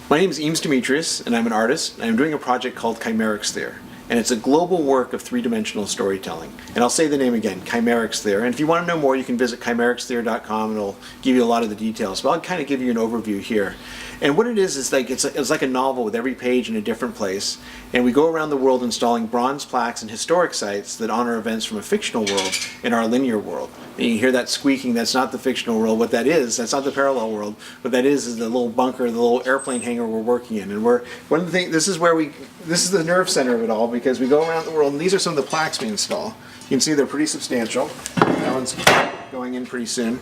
My name is Kcymaerxthaere, and I'm an artist. I'm doing a project called Kcymaerxthaere, and it's a global work of three-dimensional storytelling. And I'll say the name again, Kcymaerxthaere. And if you want to know more, you can visit Kcymaerxthaere.com, and it'll give you a lot of the details. But I'll kind of give you an overview here. And what it is like it's like a novel with every page in a different place. And we go around the world installing bronze plaques and historic sites that honor events from a fictional world in our linear world. And you hear that squeaking, that's not the fictional world. What that is, that's not the parallel world. What that is the little bunker, the little airplane hangar we're working in. And one of the things, this is the nerve center of it all, because we go around the world, and these are some of the plaques we install. You can see they're pretty substantial. That one's going in pretty soon.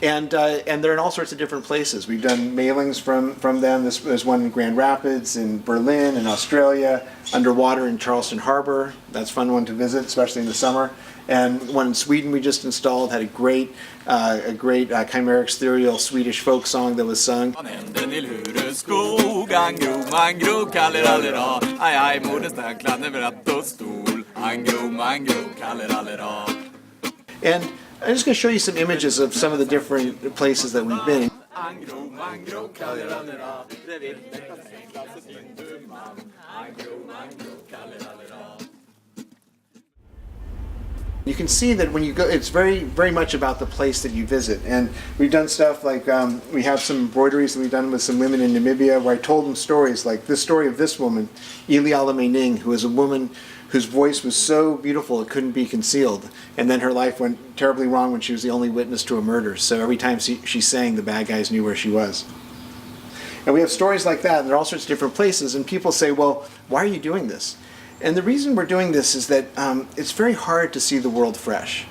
And they're in all sorts of different places. We've done mailings from them. There's one in Grand Rapids, in Berlin, in Australia, underwater in Charleston Harbor. That's a fun one to visit, especially in the summer. And one in Sweden we just installed, had a great Kcymaerxthaerial Swedish folk song that was sung. And I'm just going to show you some images of some of the different places that we've been. You can see that when you go, it's very much about the place that you visit. And we've done stuff like, we have some embroideries that we've done with some women in Namibia where I told them stories, like this story of this woman, Iliala Meining, who is a woman whose voice was so beautiful it couldn't be concealed. And then her life went terribly wrong when she was the only witness to a murder. So every time she sang, the bad guys knew where she was. And we have stories like that, and they're all sorts of different places. And people say, well, why are you doing this? And the reason we're doing this is that it's very hard to see the world fresh.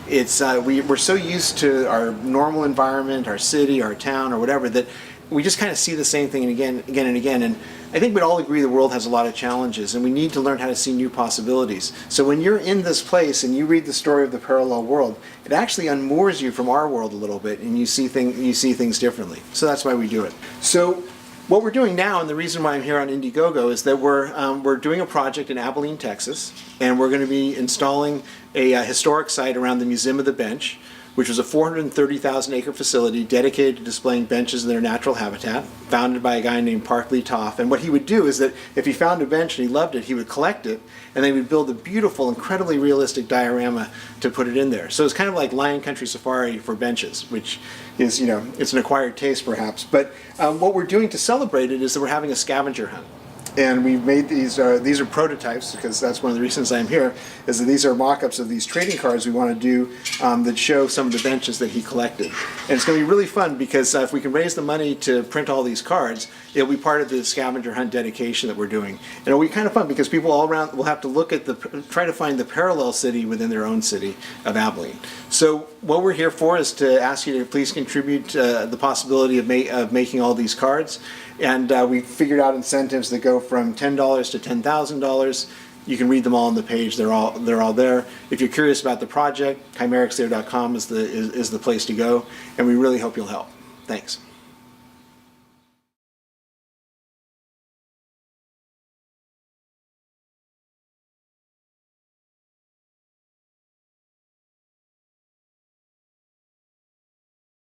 We're so used to our normal environment, our city, our town, or whatever, that we just kind of see the same thing again and again. And I think we'd all agree the world has a lot of challenges, and we need to learn how to see new possibilities. So when you're in this place and you read the story of the parallel world, it actually unmoors you from our world a little bit, and you see things differently. So that's why we do it. So what we're doing now, and the reason why I'm here on IndieGoGo, is that we're doing a project in Abilene, Texas, and we're going to be installing a historic site around the Museum of the Bench, which was a 430,000-acre facility dedicated to displaying benches in their natural habitat, founded by a guy named Park Lee Toff. And what he would do is that if he found a bench and he loved it, he would collect it, and then he would build a beautiful, incredibly realistic diorama to put it in there. So it's kind of like Lion Country Safari for benches, which is, it's an acquired taste perhaps. But what we're doing to celebrate it is that we're having a scavenger hunt. And we've made these are prototypes, because that's one of the reasons I'm here, is that these are mock-ups of these trading cards we want to do that show some of the benches that he collected. And it's going to be really fun, because if we can raise the money to print all these cards, it'll be part of the scavenger hunt dedication that we're doing. And it'll be kind of fun, because people all around will have to look at try to find the parallel city within their own city of Abilene. So what we're here for is to ask you to please contribute the possibility of making all these cards. And we figured out incentives that go from $10 to $10,000. You can read them all on the page. They're all there. If you're curious about the project, Kcymaerxthaere.com is the place to go, and we really hope you'll help. Thanks.